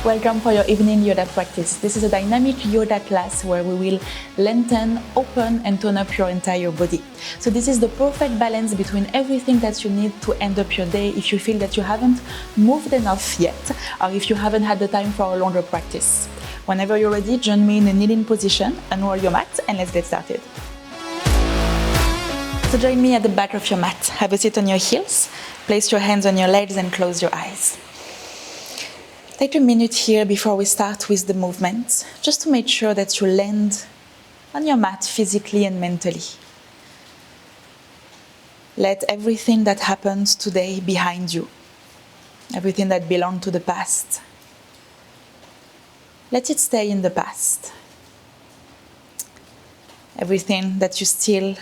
Welcome for your evening yoga practice. This is a dynamic yoga class where we will lengthen, open and tone up your entire body. So this is the perfect balance between everything that you need to end up your day if you feel that you haven't moved enough yet or if you haven't had the time for a longer practice. Whenever you're ready, join me in a kneeling position, unroll your mat and let's get started. So join me at the back of your mat. Have a seat on your heels, place your hands on your legs and close your eyes. Take a minute here before we start with the movement, just to make sure that you land on your mat physically and mentally. Let everything that happened today behind you, everything that belonged to the past, let it stay in the past. Everything that you still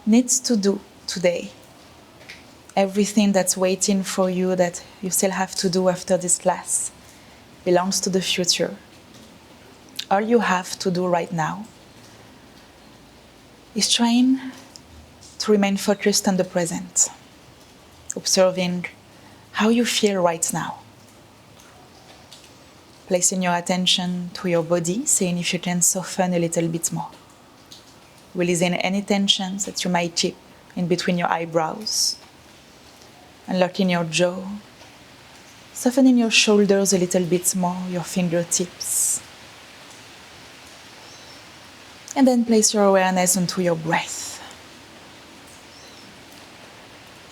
need to do today, everything that's waiting for you that you still have to do after this class belongs to the future. All you have to do right now is trying to remain focused on the present, observing how you feel right now. Placing your attention to your body, seeing if you can soften a little bit more. Releasing any tensions that you might keep in between your eyebrows. Unlocking your jaw, softening your shoulders a little bit more, your fingertips. And then place your awareness onto your breath.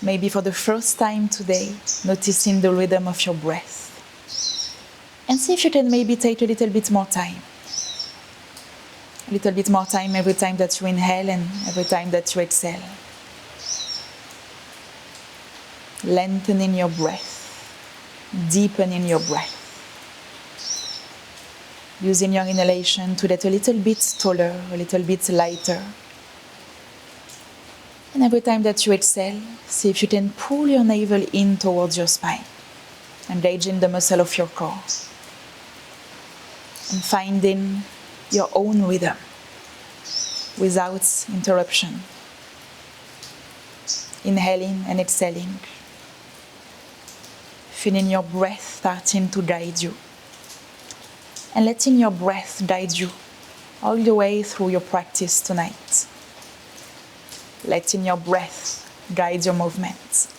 Maybe for the first time today, noticing the rhythm of your breath. And see if you can maybe take a little bit more time. A little bit more time every time that you inhale and every time that you exhale. Lengthening your breath, deepening your breath. Using your inhalation to get a little bit taller, a little bit lighter. And every time that you exhale, see if you can pull your navel in towards your spine, engaging the muscle of your core. And finding your own rhythm without interruption. Inhaling and exhaling. Feeling your breath starting to guide you. And letting your breath guide you all the way through your practice tonight. Letting your breath guide your movements.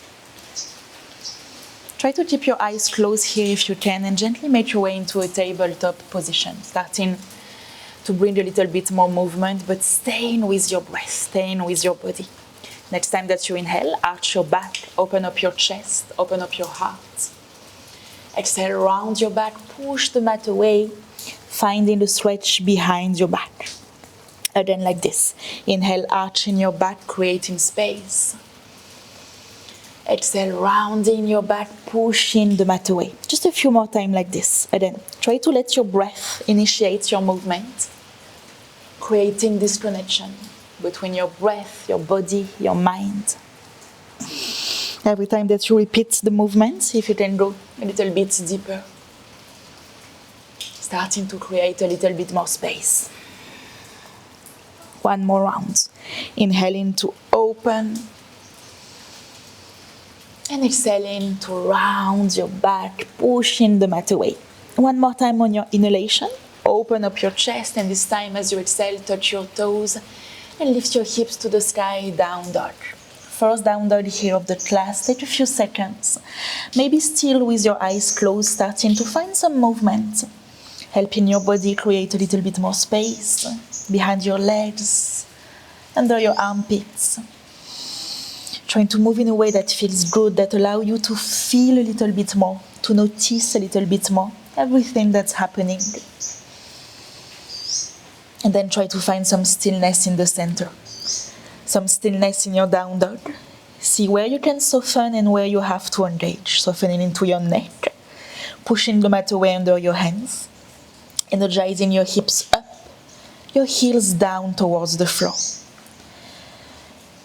Try to keep your eyes closed here if you can and gently make your way into a tabletop position, starting to bring a little bit more movement, but staying with your breath, staying with your body. Next time that you inhale, arch your back, open up your chest, open up your heart. Exhale, round your back, push the mat away, finding the stretch behind your back. Again like this. Inhale, arching your back, creating space. Exhale, rounding your back, pushing the mat away. Just a few more times like this. Again, try to let your breath initiate your movement, creating this connection between your breath, your body, your mind. Every time that you repeat the movement, see if you can go a little bit deeper. Starting to create a little bit more space. One more round. Inhaling to open. And exhaling to round your back, pushing the mat away. One more time on your inhalation. Open up your chest, and this time as you exhale, touch your toes and lift your hips to the sky, down dog. First down dog here of the class. Take a few seconds. Maybe still with your eyes closed, starting to find some movement. Helping your body create a little bit more space behind your legs, under your armpits. Trying to move in a way that feels good, that allows you to feel a little bit more, to notice a little bit more everything that's happening. And then try to find some stillness in the center. Some stillness in your down dog. See where you can soften and where you have to engage. Softening into your neck. Pushing the mat away under your hands. Energizing your hips up. Your heels down towards the floor.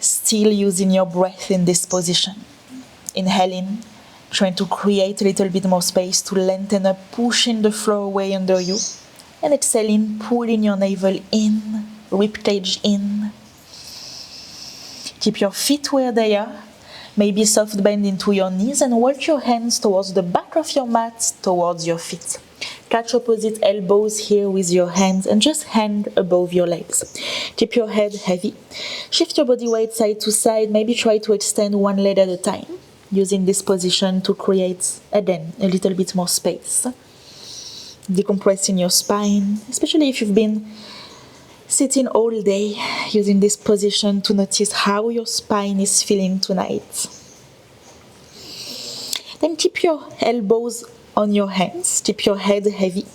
Still using your breath in this position. Inhaling. Trying to create a little bit more space to lengthen up. Pushing the floor away under you. And exhaling, pulling your navel in, ribcage in. Keep your feet where they are. Maybe soft bend into your knees and walk your hands towards the back of your mat, towards your feet. Catch opposite elbows here with your hands and just hand above your legs. Keep your head heavy. Shift your body weight side to side. Maybe try to extend one leg at a time, using this position to create, again, a little bit more space. Decompressing your spine, especially if you've been sitting all day, using this position to notice how your spine is feeling tonight. Then keep your elbows on your hands, keep your head heavy,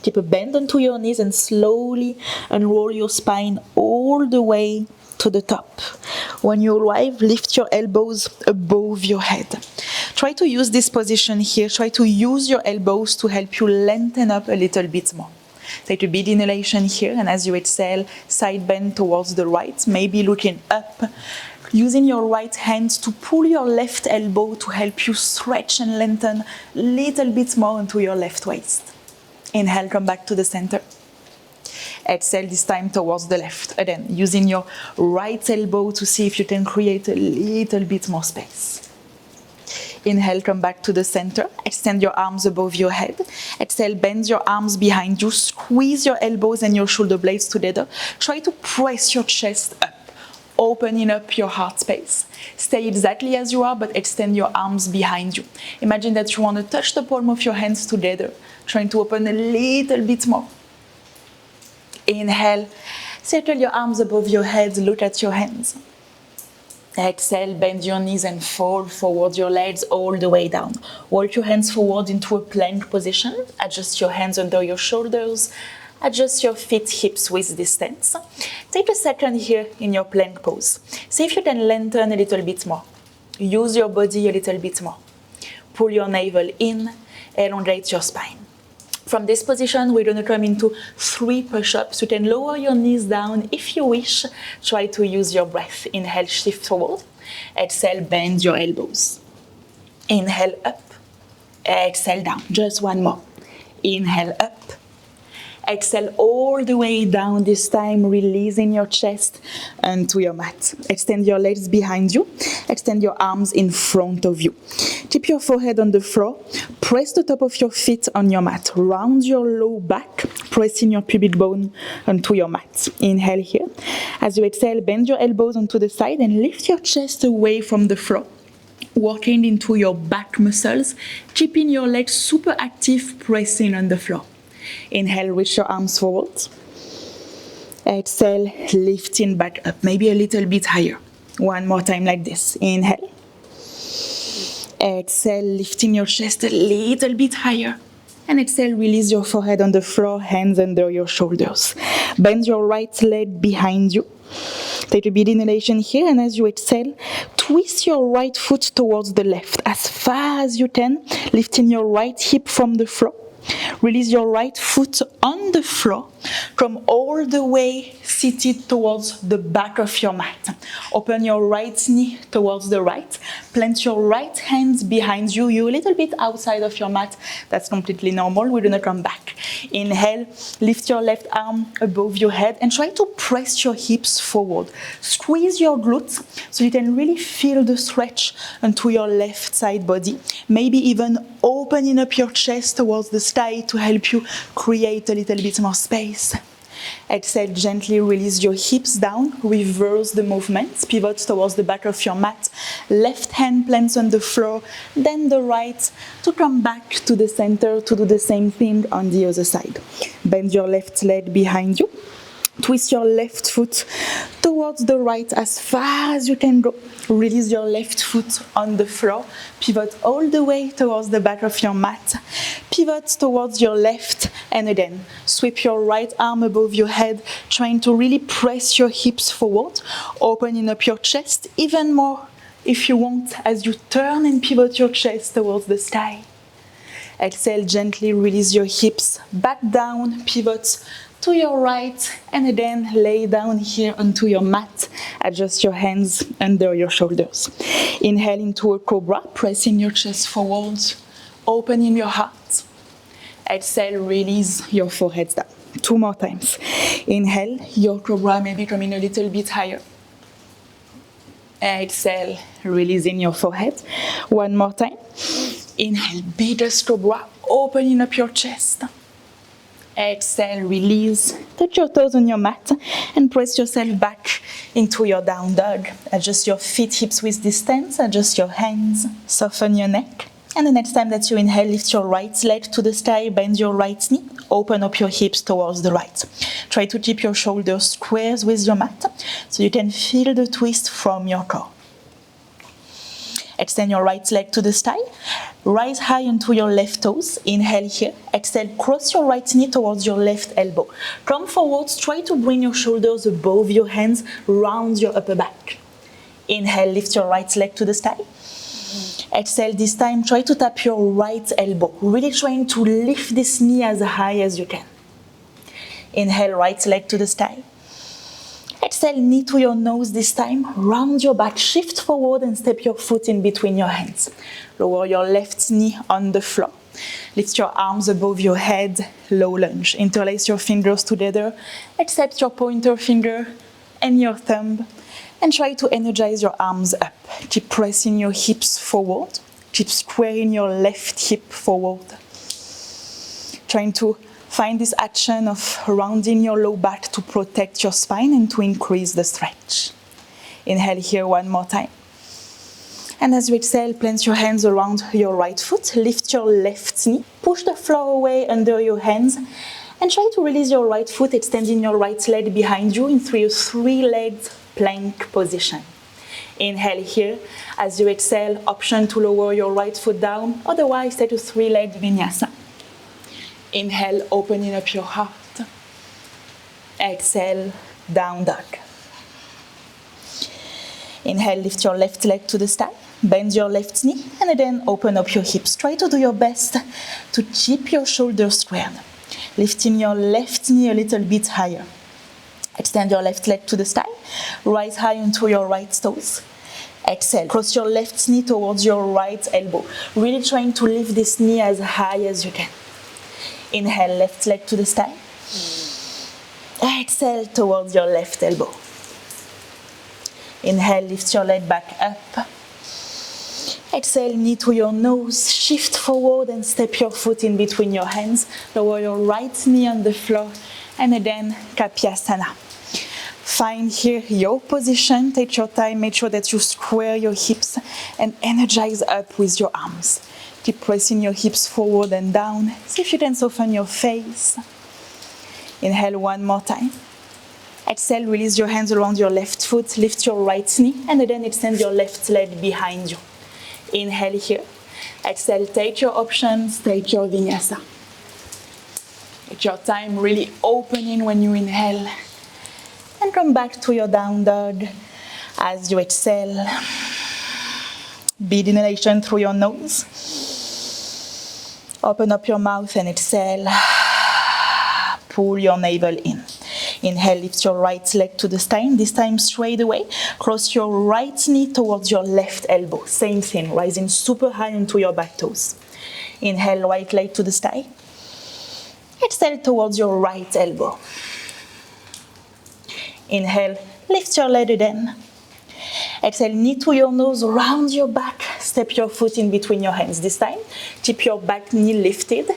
keep a bend onto your knees and slowly unroll your spine all the way to the top. When you arrive, lift your elbows above your head. Try to use this position here, try to use your elbows to help you lengthen up a little bit more. Take a big inhalation here, and as you exhale, side bend towards the right, maybe looking up, using your right hand to pull your left elbow to help you stretch and lengthen a little bit more into your left waist. Inhale, come back to the center. Exhale, this time towards the left. Again, using your right elbow to see if you can create a little bit more space. Inhale, come back to the center. Extend your arms above your head. Exhale, bend your arms behind you. Squeeze your elbows and your shoulder blades together. Try to press your chest up, opening up your heart space. Stay exactly as you are, but extend your arms behind you. Imagine that you want to touch the palm of your hands together, trying to open a little bit more. Inhale, circle your arms above your head, look at your hands. Exhale, bend your knees and fold forward your legs all the way down. Walk your hands forward into a plank position. Adjust your hands under your shoulders. Adjust your feet, hips width distance. Take a second here in your plank pose. See if you can lengthen a little bit more. Use your body a little bit more. Pull your navel in, elongate your spine. From this position, we're going to come into 3 push-ups. You can lower your knees down if you wish. Try to use your breath. Inhale, shift forward. Exhale, bend your elbows. Inhale, up. Exhale, down. Just one more. Inhale, up. Exhale all the way down, this time releasing your chest onto your mat. Extend your legs behind you. Extend your arms in front of you. Keep your forehead on the floor. Press the top of your feet on your mat. Round your low back, pressing your pubic bone onto your mat. Inhale here. As you exhale, bend your elbows onto the side and lift your chest away from the floor. Working into your back muscles, keeping your legs super active, pressing on the floor. Inhale, reach your arms forward. Exhale, lifting back up, maybe a little bit higher. One more time like this. Inhale. Exhale, lifting your chest a little bit higher. And exhale, release your forehead on the floor, hands under your shoulders. Bend your right leg behind you. Take a big inhalation here, and as you exhale, twist your right foot towards the left as far as you can, lifting your right hip from the floor. Release your right foot on the floor. Come all the way seated towards the back of your mat. Open your right knee towards the right. Plant your right hands behind you. You're a little bit outside of your mat. That's completely normal. We're going to come back. Inhale, lift your left arm above your head and try to press your hips forward. Squeeze your glutes so you can really feel the stretch onto your left side body. Maybe even opening up your chest towards the sky to help you create a little bit more space. Exhale, gently release your hips down, reverse the movement, pivot towards the back of your mat, left hand plants on the floor, then the right to come back to the center to do the same thing on the other side. Bend your left leg behind you. Twist your left foot towards the right as far as you can go. Release your left foot on the floor. Pivot all the way towards the back of your mat. Pivot towards your left, and again, sweep your right arm above your head, trying to really press your hips forward, opening up your chest even more if you want as you turn and pivot your chest towards the sky. Exhale, gently release your hips back down, pivot to your right, and again lay down here onto your mat. Adjust your hands under your shoulders. Inhale into a cobra, pressing your chest forward, opening your heart. Exhale, release your forehead down. 2 more times. Inhale, your cobra maybe coming a little bit higher. Exhale, releasing your forehead. One more time. Inhale, biggest cobra, opening up your chest. Exhale, release. Touch your toes on your mat and press yourself back into your down dog. Adjust your feet, hips with distance. Adjust your hands. Soften your neck. And the next time that you inhale, lift your right leg to the sky, bend your right knee, open up your hips towards the right. Try to keep your shoulders squares with your mat so you can feel the twist from your core. Extend your right leg to the sky. Rise high onto your left toes. Inhale here. Exhale, cross your right knee towards your left elbow. Come forwards. Try to bring your shoulders above your hands, round your upper back. Inhale, lift your right leg to the sky. Exhale, this time try to tap your right elbow. Really trying to lift this knee as high as you can. Inhale, right leg to the sky. Exhale, knee to your nose this time. Round your back, shift forward and step your foot in between your hands. Lower your left knee on the floor. Lift your arms above your head, low lunge. Interlace your fingers together. Accept your pointer finger and your thumb. And try to energize your arms up. Keep pressing your hips forward. Keep squaring your left hip forward. Trying to find this action of rounding your low back to protect your spine and to increase the stretch. Inhale here one more time. And as you exhale, plant your hands around your right foot. Lift your left knee. Push the floor away under your hands. And try to release your right foot, extending your right leg behind you in three-legged plank position. Inhale here. As you exhale, option to lower your right foot down. Otherwise, stay to three-legged vinyasa. Inhale, opening up your heart. Exhale, down dog. Inhale, lift your left leg to the sky. Bend your left knee and then open up your hips. Try to do your best to keep your shoulders squared. Lifting your left knee a little bit higher. Extend your left leg to the sky. Rise high onto your right toes. Exhale. Cross your left knee towards your right elbow. Really trying to lift this knee as high as you can. Inhale, left leg to the sky. Exhale towards your left elbow. Inhale, lift your leg back up. Exhale, knee to your nose. Shift forward and step your foot in between your hands. Lower your right knee on the floor. And again, Kapyasana. Find here your position. Take your time. Make sure that you square your hips and energize up with your arms. Keep pressing your hips forward and down. See if you can soften your face. Inhale one more time. Exhale, release your hands around your left foot. Lift your right knee and then extend your left leg behind you. Inhale here. Exhale, take your options. Take your vinyasa. Take your time really opening when you inhale. And come back to your down dog as you exhale. Big inhalation through your nose. Open up your mouth and exhale. Pull your navel in. Inhale, lift your right leg to the sky. This time straight away. Cross your right knee towards your left elbow. Same thing, rising super high into your back toes. Inhale, right leg to the sky. Exhale towards your right elbow. Inhale, lift your leg again. Exhale, knee to your nose, round your back. Step your foot in between your hands. This time, keep your back knee lifted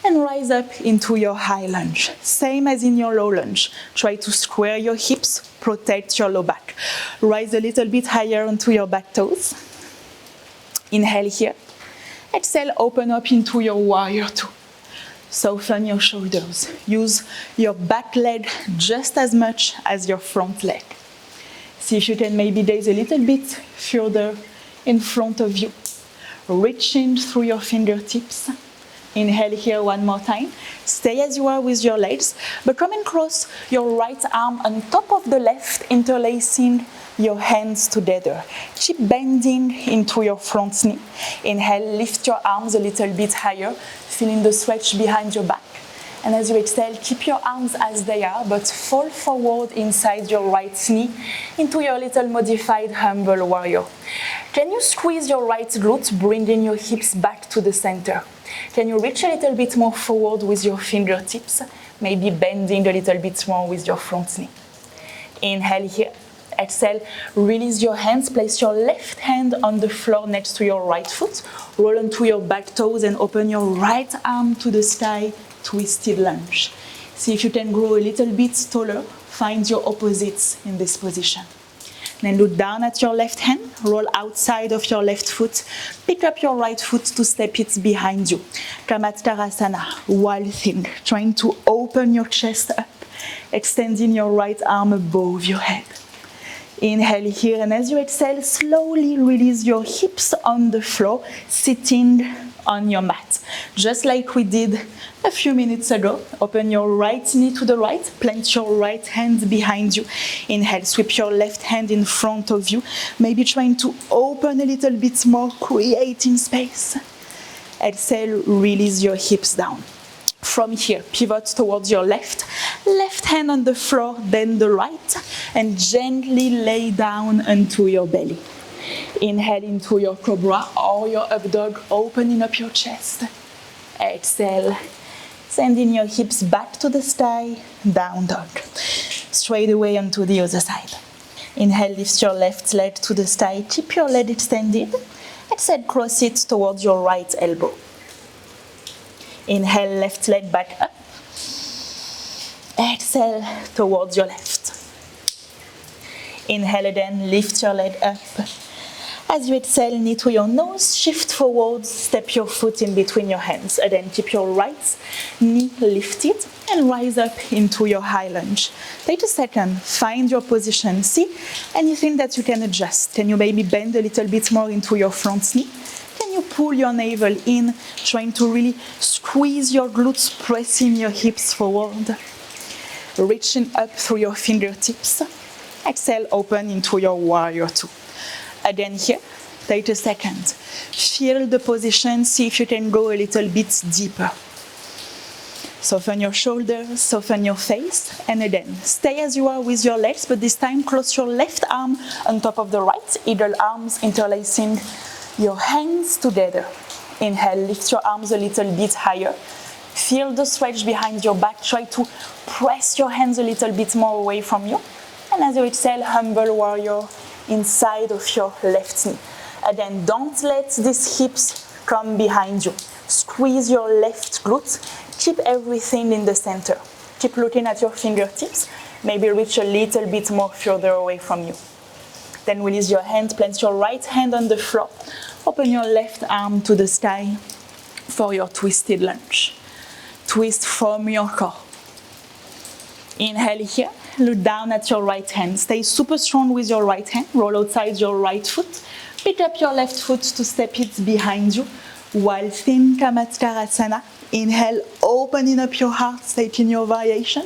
and rise up into your high lunge. Same as in your low lunge. Try to square your hips, protect your low back. Rise a little bit higher onto your back toes. Inhale here. Exhale, open up into your warrior two. Soften your shoulders. Use your back leg just as much as your front leg. See if you can maybe gaze a little bit further in front of you. Reaching through your fingertips. Inhale here one more time. Stay as you are with your legs, but come and cross your right arm on top of the left, interlacing your hands together. Keep bending into your front knee. Inhale, lift your arms a little bit higher, feeling the stretch behind your back. And as you exhale, keep your arms as they are, but fall forward inside your right knee into your little modified humble warrior. Can you squeeze your right glute, bringing your hips back to the center? Can you reach a little bit more forward with your fingertips? Maybe bending a little bit more with your front knee. Inhale here. Exhale, release your hands, place your left hand on the floor next to your right foot, roll onto your back toes and open your right arm to the sky, twisted lunge. See if you can grow a little bit taller, find your opposites in this position. Then look down at your left hand, roll outside of your left foot, pick up your right foot to step it behind you. Kamatkarasana, wild thing, trying to open your chest up, extending your right arm above your head. Inhale here, and as you exhale, slowly release your hips on the floor, sitting on your mat. Just like we did a few minutes ago. Open your right knee to the right, plant your right hand behind you. Inhale, sweep your left hand in front of you, maybe trying to open a little bit more, creating space. Exhale, release your hips down. From here, pivot towards your left hand on the floor, then the right, and gently lay down onto your belly. Inhale into your cobra or your up dog, opening up your chest. Exhale, sending your hips back to the sky, down dog. Straight away onto the other side. Inhale, lift your left leg to the sky, keep your leg extended. Exhale, cross it towards your right elbow. Inhale, left leg back up. Exhale, towards your left. Inhale again, lift your leg up. As you exhale, knee to your nose, shift forward, step your foot in between your hands. Again, keep your right knee lifted and rise up into your high lunge. Take a second, find your position. See anything that you can adjust. Can you maybe bend a little bit more into your front knee? Can you pull your navel in, trying to really squeeze your glutes, pressing your hips forward? Reaching up through your fingertips. Exhale, open into your warrior two. Again here, take a second. Feel the position, see if you can go a little bit deeper. Soften your shoulders, soften your face, and again, stay as you are with your legs, but this time close your left arm on top of the right, eagle arms interlacing your hands together. Inhale, lift your arms a little bit higher. Feel the stretch behind your back, try to press your hands a little bit more away from you. And as you exhale, humble warrior inside of your left knee. Again, don't let these hips come behind you. Squeeze your left glutes. Keep everything in the center. Keep looking at your fingertips. Maybe reach a little bit more further away from you. Then release your hand, plant your right hand on the floor. Open your left arm to the sky for your twisted lunge. Twist from your core. Inhale here. Look down at your right hand. Stay super strong with your right hand. Roll outside your right foot. Pick up your left foot to step it behind you. While thin Kamatkarasana. Inhale, opening up your heart, taking your variation.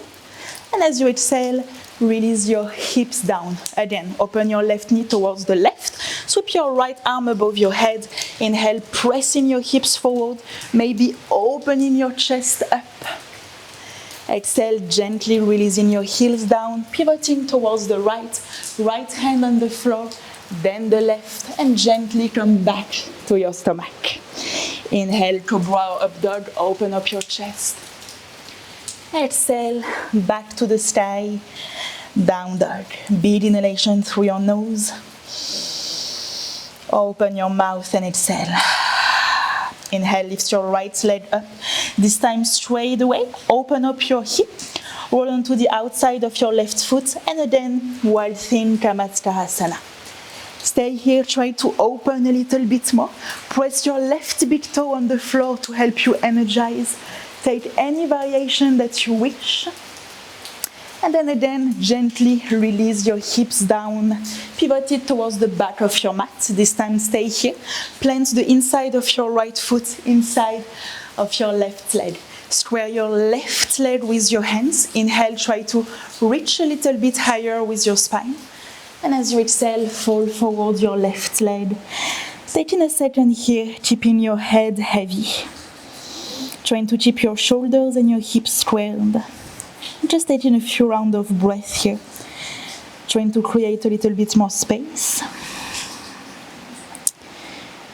And as you exhale, release your hips down. Again, open your left knee towards the left. Sweep your right arm above your head. Inhale, pressing your hips forward. Maybe opening your chest up. Exhale, gently releasing your heels down, pivoting towards the right hand on the floor, then the left, and gently come back to your stomach. Inhale, cobra or up dog, open up your chest. Exhale, back to the sky, down dog. Big inhalation through your nose. Open your mouth and exhale. Inhale, lift your right leg up. This time straight away, open up your hip. Roll onto the outside of your left foot. And again, wild thin Kamatkarasana. Stay here, try to open a little bit more. Press your left big toe on the floor to help you energize. Take any variation that you wish. And then again, gently release your hips down. Pivot it towards the back of your mat. This time stay here. Plant the inside of your right foot inside of your left leg. Square your left leg with your hands. Inhale, try to reach a little bit higher with your spine. And as you exhale, fold forward your left leg. Taking a second here, keeping your head heavy. Trying to keep your shoulders and your hips squared. Just taking a few rounds of breath here. Trying to create a little bit more space.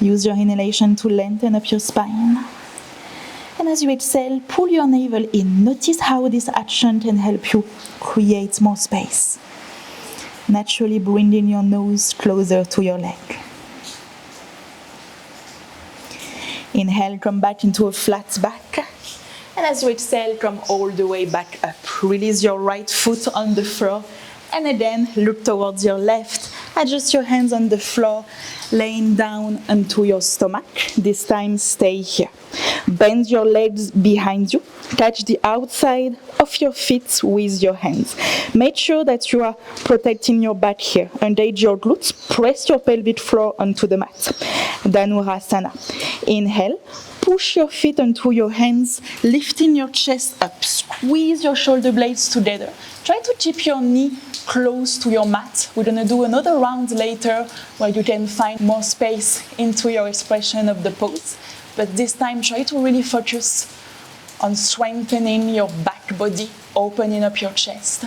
Use your inhalation to lengthen up your spine. And as you exhale, pull your navel in. Notice how this action can help you create more space. Naturally bringing your nose closer to your leg. Inhale, come back into a flat back. And as you exhale, come all the way back up. Release your right foot on the floor. And again, look towards your left. Adjust your hands on the floor, laying down onto your stomach. This time, stay here. Bend your legs behind you. Catch the outside of your feet with your hands. Make sure that you are protecting your back here. Engage your glutes. Press your pelvic floor onto the mat. Dhanurasana. Inhale. Push your feet onto your hands, lifting your chest up. Squeeze your shoulder blades together. Try to keep your knee close to your mat. We're going to do another round later where you can find more space into your expression of the pose. But this time, try to really focus on strengthening your back body, opening up your chest.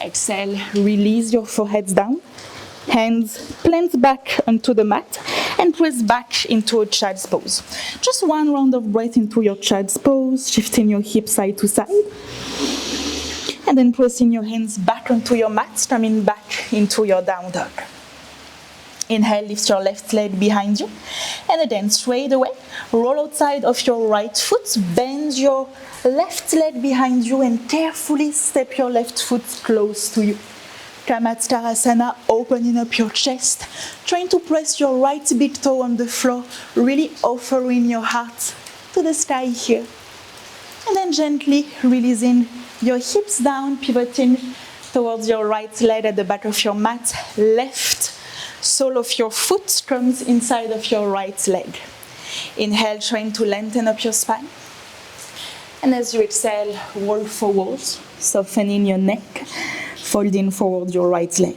Exhale, release your forehead down. Hands plant back onto the mat and press back into a child's pose. Just one round of breath into your child's pose, shifting your hips side to side. And then pressing your hands back onto your mat, coming back into your down dog. Inhale, lift your left leg behind you. And again, straight away, roll outside of your right foot, bend your left leg behind you and carefully step your left foot close to you. Kamatkarasana, opening up your chest, trying to press your right big toe on the floor, really offering your heart to the sky here. And then gently releasing your hips down, pivoting towards your right leg at the back of your mat. Left sole of your foot comes inside of your right leg. Inhale, trying to lengthen up your spine. And as you exhale, roll forward, softening your neck, folding forward your right leg.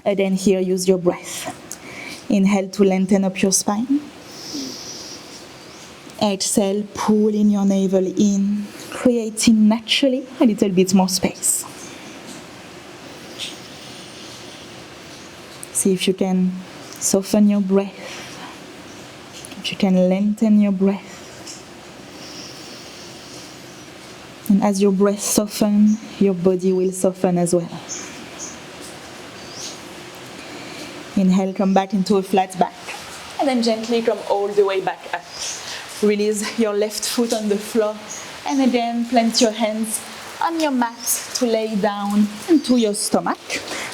And then here, use your breath. Inhale to lengthen up your spine. Exhale, pulling your navel in, creating naturally a little bit more space. See if you can soften your breath, if you can lengthen your breath. And as your breath softens, your body will soften as well. Inhale, come back into a flat back. And then gently come all the way back up. Release your left foot on the floor. And again, plant your hands on your mat to lay down into your stomach.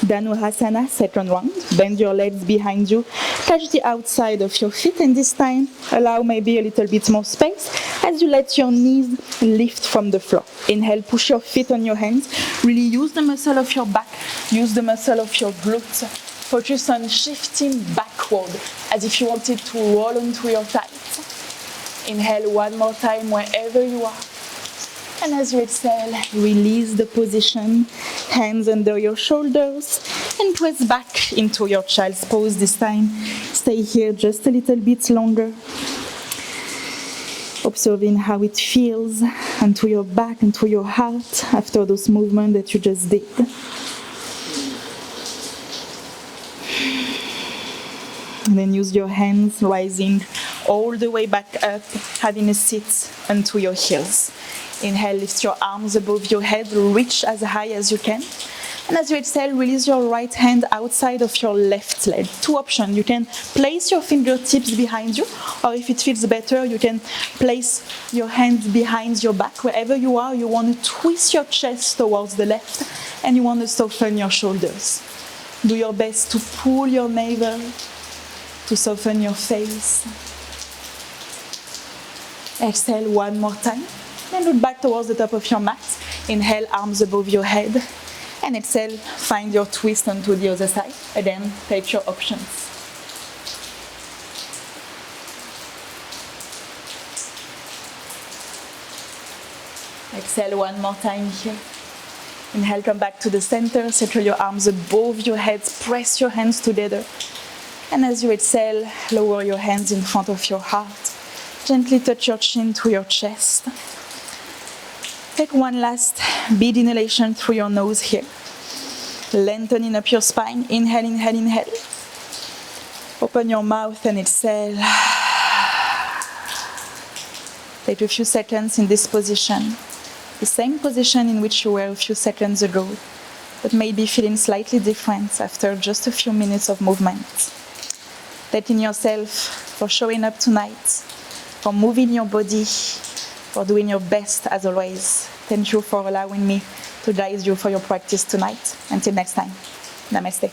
Dhanurasana, second round. Bend your legs behind you. Catch the outside of your feet. And this time, allow maybe a little bit more space as you let your knees lift from the floor. Inhale, push your feet on your hands. Really use the muscle of your back. Use the muscle of your glutes. Focus on shifting backward as if you wanted to roll onto your thighs. Inhale one more time wherever you are. And as you exhale, release the position, hands under your shoulders, and press back into your child's pose this time. Stay here just a little bit longer. Observing how it feels onto your back, into your heart after those movements that you just did. And then use your hands rising all the way back up, having a sit onto your heels. Inhale, lift your arms above your head, reach as high as you can. And as you exhale, release your right hand outside of your left leg. Two options. You can place your fingertips behind you, or if it feels better, you can place your hands behind your back. Wherever you are, you want to twist your chest towards the left, and you want to soften your shoulders. Do your best to pull your navel, to soften your face. Exhale one more time. Then look back towards the top of your mat. Inhale, arms above your head. And exhale, find your twist onto the other side. Again, take your options. Exhale one more time here. Inhale, come back to the center. Settle your arms above your head. Press your hands together. And as you exhale, lower your hands in front of your heart. Gently touch your chin to your chest. Take one last big inhalation through your nose here. Lengthening up your spine. Inhale, inhale, inhale. Open your mouth and exhale. Take a few seconds in this position. The same position in which you were a few seconds ago. but maybe feeling slightly different after just a few minutes of movement. Thanking yourself for showing up tonight, for moving your body, for doing your best as always. Thank you for allowing me to guide you for your practice tonight. Until next time, namaste.